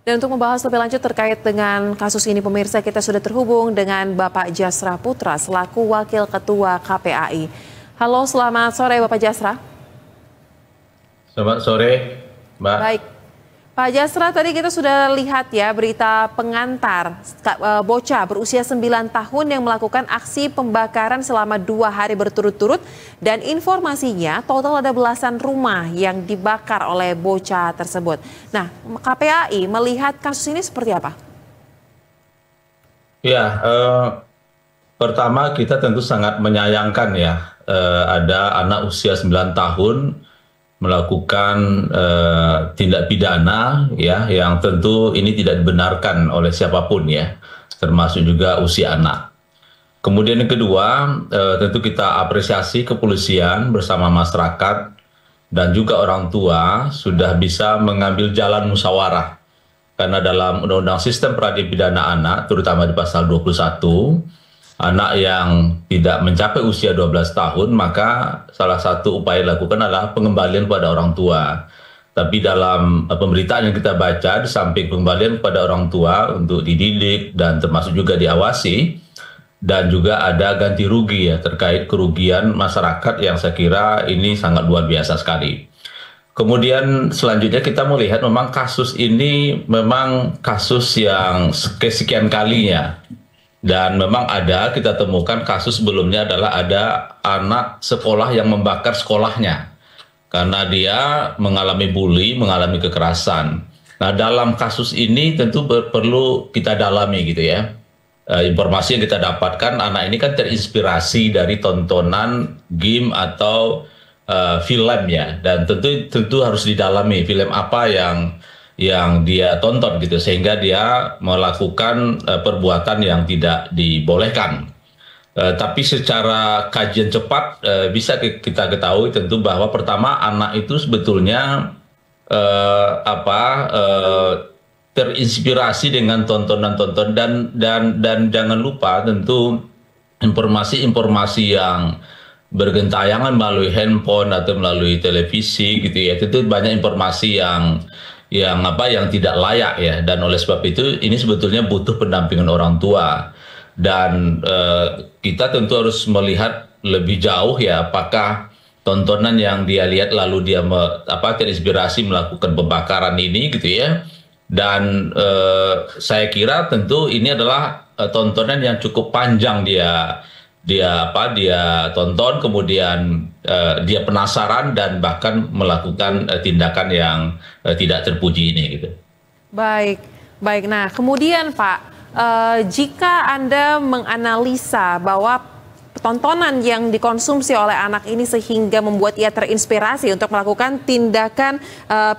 Dan untuk membahas lebih lanjut terkait dengan kasus ini, pemirsa, kita sudah terhubung dengan Bapak Jasra Putra selaku Wakil Ketua KPAI. Halo, selamat sore Bapak Jasra. Selamat sore, Mbak. Baik, Pak Jasra, tadi kita sudah lihat ya berita pengantar bocah berusia 9 tahun yang melakukan aksi pembakaran selama 2 hari berturut-turut, dan informasinya total ada belasan rumah yang dibakar oleh bocah tersebut. Nah, KPAI melihat kasus ini seperti apa? Ya, pertama kita tentu sangat menyayangkan ya, ada anak usia 9 tahun melakukan tindak pidana ya, yang tentu ini tidak dibenarkan oleh siapapun ya, termasuk juga usia anak. Kemudian yang kedua, tentu kita apresiasi kepolisian bersama masyarakat dan juga orang tua sudah bisa mengambil jalan musyawarah. Karena dalam Undang-Undang Sistem Peradilan Pidana Anak, terutama di pasal 21, anak yang tidak mencapai usia 12 tahun, maka salah satu upaya dilakukan adalah pengembalian kepada orang tua. Tapi dalam pemberitaan yang kita baca, di samping pengembalian kepada orang tua untuk dididik dan termasuk juga diawasi, dan juga ada ganti rugi ya, terkait kerugian masyarakat yang saya kira ini sangat luar biasa sekali. Kemudian selanjutnya kita melihat memang kasus ini memang kasus yang kesekian kalinya. Dan memang kita temukan kasus sebelumnya adalah ada anak sekolah yang membakar sekolahnya karena dia mengalami bully, mengalami kekerasan. Nah, dalam kasus ini tentu perlu kita dalami gitu ya. Informasi yang kita dapatkan, anak ini kan terinspirasi dari tontonan game atau film ya, dan tentu harus didalami film apa yang dia tonton gitu, sehingga dia melakukan perbuatan yang tidak dibolehkan. Tapi secara kajian cepat bisa kita ketahui tentu bahwa pertama, anak itu sebetulnya terinspirasi dengan tontonan-tonton, dan jangan lupa tentu informasi-informasi yang bergentayangan melalui handphone atau melalui televisi gitu ya, itu banyak informasi yang tidak layak ya, dan oleh sebab itu ini sebetulnya butuh pendampingan orang tua, dan kita tentu harus melihat lebih jauh ya, apakah tontonan yang dia lihat lalu dia terinspirasi melakukan pembakaran ini gitu ya. Dan saya kira tentu ini adalah tontonan yang cukup panjang dia tonton, kemudian dia penasaran dan bahkan melakukan tindakan yang tidak terpuji ini gitu. Baik. Nah, kemudian Pak, jika Anda menganalisa bahwa tontonan yang dikonsumsi oleh anak ini sehingga membuat ia terinspirasi untuk melakukan tindakan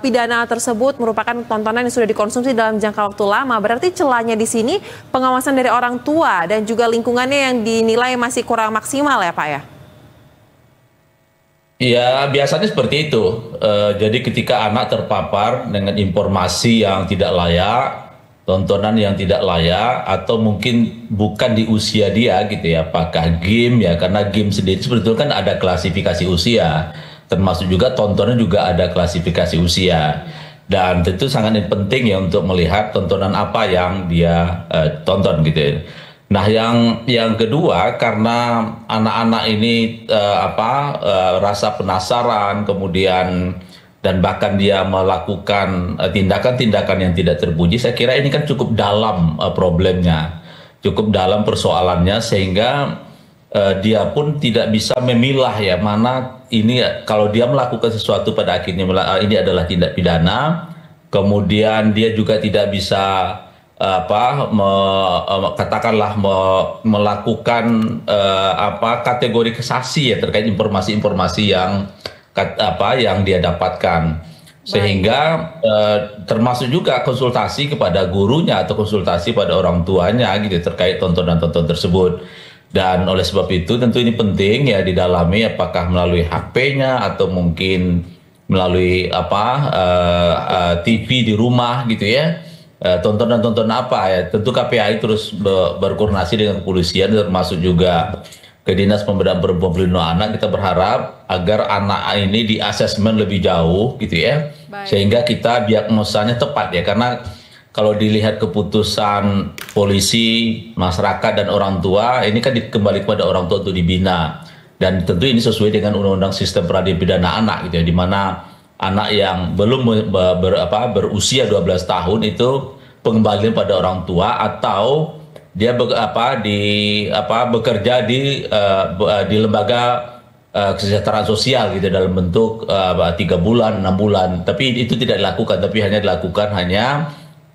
pidana tersebut merupakan tontonan yang sudah dikonsumsi dalam jangka waktu lama, berarti celahnya di sini pengawasan dari orang tua dan juga lingkungannya yang dinilai masih kurang maksimal ya Pak ya? Ya, biasanya seperti itu. Jadi ketika anak terpapar dengan informasi yang tidak layak, tontonan yang tidak layak, atau mungkin bukan di usia dia gitu ya, apakah game ya, karena game sendiri sebetulnya kan ada klasifikasi usia, termasuk juga tontonan juga ada klasifikasi usia, dan tentu sangat penting ya untuk melihat tontonan apa yang dia tonton gitu ya. Nah, yang kedua, karena anak-anak ini rasa penasaran, kemudian dan bahkan dia melakukan tindakan-tindakan yang tidak terpuji, saya kira ini kan cukup dalam problemnya, cukup dalam persoalannya, sehingga dia pun tidak bisa memilah ya, mana ini kalau dia melakukan sesuatu pada akhirnya ini adalah tindak pidana, kemudian dia juga tidak bisa katakanlah melakukan kategorisasi ya terkait informasi-informasi yang dia dapatkan, sehingga termasuk juga konsultasi kepada gurunya atau konsultasi pada orang tuanya gitu terkait tontonan-tonton tersebut. Dan oleh sebab itu tentu ini penting ya didalami, apakah melalui HP-nya atau mungkin melalui TV di rumah gitu ya, tontonan-tontonan apa ya. Tentu KPAI terus berkoordinasi dengan kepolisian, termasuk juga ke Dinas Pemberdayaan Perempuan Perlindungan Anak. Kita berharap agar anak ini di asesmen lebih jauh gitu ya. Baik. Sehingga kita diagnosanya tepat ya, karena kalau dilihat keputusan polisi, masyarakat dan orang tua, ini kan kembali kepada orang tua untuk dibina. Dan tentu ini sesuai dengan Undang-Undang Sistem Peradilan Pidana Anak gitu ya, di mana anak yang belum berusia 12 tahun itu pengembalian pada orang tua atau dia bekerja di lembaga kesejahteraan sosial gitu dalam bentuk 3 bulan, 6 bulan. Tapi itu tidak dilakukan, tapi hanya dilakukan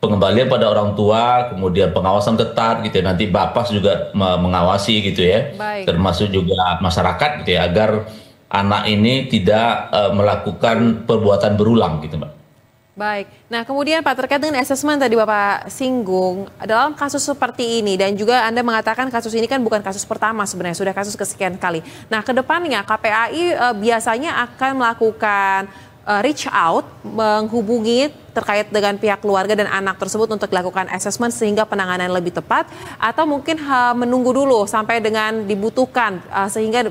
pengembalian pada orang tua, kemudian pengawasan ketat gitu ya. Nanti Bapas juga mengawasi gitu ya. Baik. Termasuk juga masyarakat gitu ya, agar anak ini tidak melakukan perbuatan berulang gitu, Mbak. Baik. Nah, kemudian Pak, terkait dengan asesmen tadi Bapak singgung, dalam kasus seperti ini dan juga Anda mengatakan kasus ini kan bukan kasus pertama sebenarnya, sudah kasus kesekian kali. Nah, ke depannya KPAI biasanya akan melakukan reach out, menghubungi terkait dengan pihak keluarga dan anak tersebut untuk dilakukan asesmen sehingga penanganan lebih tepat, atau mungkin menunggu dulu sampai dengan dibutuhkan sehingga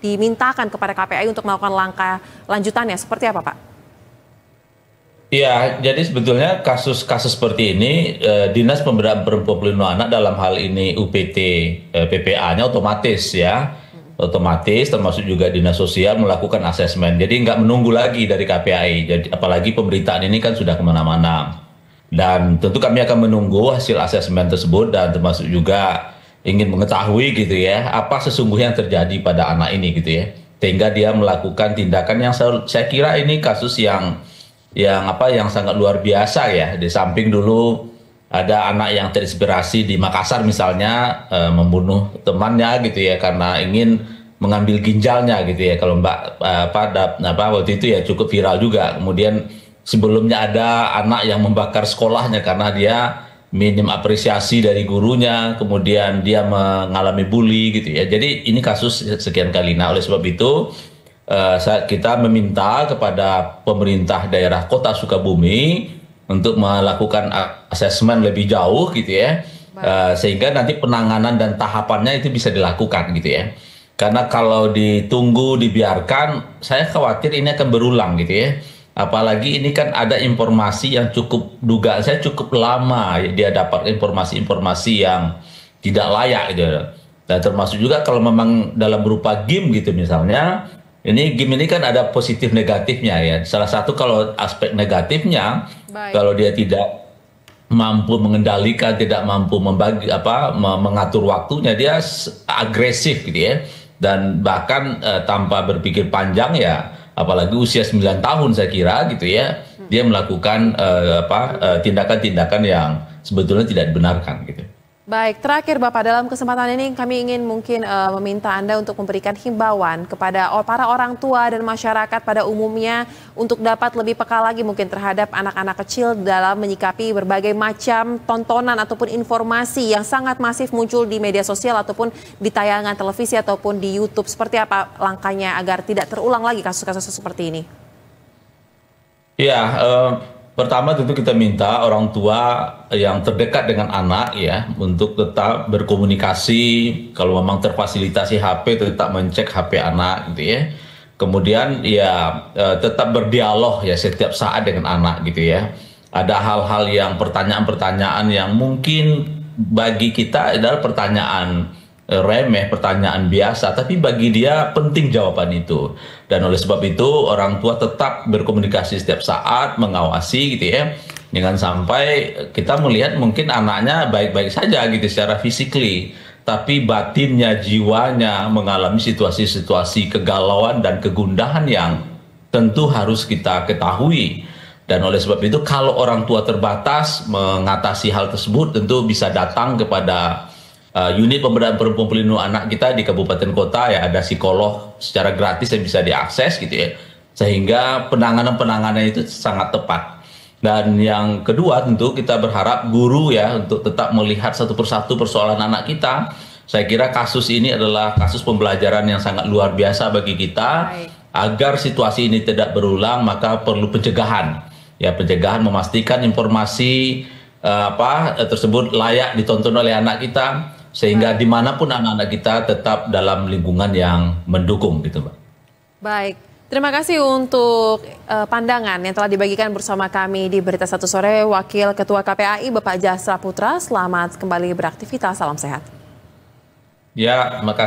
dimintakan kepada KPAI untuk melakukan langkah lanjutannya. Seperti apa, Pak? Ya, jadi sebetulnya kasus-kasus seperti ini Dinas Pemberdayaan Perempuan Pelindungan Anak dalam hal ini UPT PPA-nya otomatis ya, otomatis termasuk juga Dinas Sosial melakukan asesmen. Jadi nggak menunggu lagi dari KPAI. Jadi apalagi pemberitaan ini kan sudah kemana-mana. Dan tentu kami akan menunggu hasil asesmen tersebut dan termasuk juga ingin mengetahui gitu ya apa sesungguhnya yang terjadi pada anak ini gitu ya, sehingga dia melakukan tindakan yang saya kira ini kasus yang sangat luar biasa ya. Di samping dulu ada anak yang terinspirasi di Makassar misalnya membunuh temannya gitu ya karena ingin mengambil ginjalnya gitu ya. Kalau waktu itu ya cukup viral juga. Kemudian sebelumnya ada anak yang membakar sekolahnya karena dia minim apresiasi dari gurunya, kemudian dia mengalami bully gitu ya. Jadi ini kasus sekian kali. Nah, oleh sebab itu kita meminta kepada pemerintah daerah Kota Sukabumi untuk melakukan asesmen lebih jauh gitu ya, sehingga nanti penanganan dan tahapannya itu bisa dilakukan gitu ya. Karena kalau ditunggu, dibiarkan, saya khawatir ini akan berulang gitu ya. Apalagi ini kan ada informasi yang dugaan saya cukup lama ya, dia dapat informasi-informasi yang tidak layak gitu. Dan termasuk juga kalau memang dalam berupa game gitu misalnya, game ini kan ada positif negatifnya ya. Salah satu kalau aspek negatifnya, kalau dia tidak mampu mengendalikan, tidak mampu mengatur waktunya, dia agresif gitu ya. Dan bahkan tanpa berpikir panjang ya, apalagi usia 9 tahun saya kira gitu ya, dia melakukan tindakan-tindakan yang sebetulnya tidak dibenarkan gitu. Baik, terakhir Bapak, dalam kesempatan ini kami ingin mungkin meminta Anda untuk memberikan himbauan kepada para orang tua dan masyarakat pada umumnya untuk dapat lebih peka lagi mungkin terhadap anak-anak kecil dalam menyikapi berbagai macam tontonan ataupun informasi yang sangat masif muncul di media sosial ataupun di tayangan televisi ataupun di YouTube. Seperti apa langkahnya agar tidak terulang lagi kasus-kasus seperti ini? Ya, pertama tentu kita minta orang tua yang terdekat dengan anak ya untuk tetap berkomunikasi, kalau memang terfasilitasi HP tetap mencek HP anak gitu ya. Kemudian ya tetap berdialog ya setiap saat dengan anak gitu ya. Ada hal-hal yang pertanyaan-pertanyaan yang mungkin bagi kita adalah pertanyaan remeh, pertanyaan biasa, tapi bagi dia penting jawaban itu. Dan oleh sebab itu orang tua tetap berkomunikasi setiap saat, mengawasi gitu ya. Jangan sampai kita melihat mungkin anaknya baik-baik saja gitu secara fisikly, tapi batinnya, jiwanya mengalami situasi-situasi kegalauan dan kegundahan yang tentu harus kita ketahui. Dan oleh sebab itu kalau orang tua terbatas mengatasi hal tersebut, tentu bisa datang kepada unit pemberdayaan perempuan pelindung anak kita di kabupaten kota ya, ada psikolog secara gratis yang bisa diakses gitu ya, sehingga penanganan itu sangat tepat. Dan yang kedua tentu kita berharap guru ya untuk tetap melihat satu persatu persoalan anak kita. Saya kira kasus ini adalah kasus pembelajaran yang sangat luar biasa bagi kita. Agar situasi ini tidak berulang maka perlu pencegahan ya, pencegahan memastikan informasi tersebut layak ditonton oleh anak kita, sehingga dimanapun anak-anak kita tetap dalam lingkungan yang mendukung gitu, Mbak. Baik, Terima kasih untuk pandangan yang telah dibagikan bersama kami di Berita Satu Sore, Wakil Ketua KPAI Bapak Jasra Putra. Selamat kembali beraktivitas, salam sehat. Ya, makasih.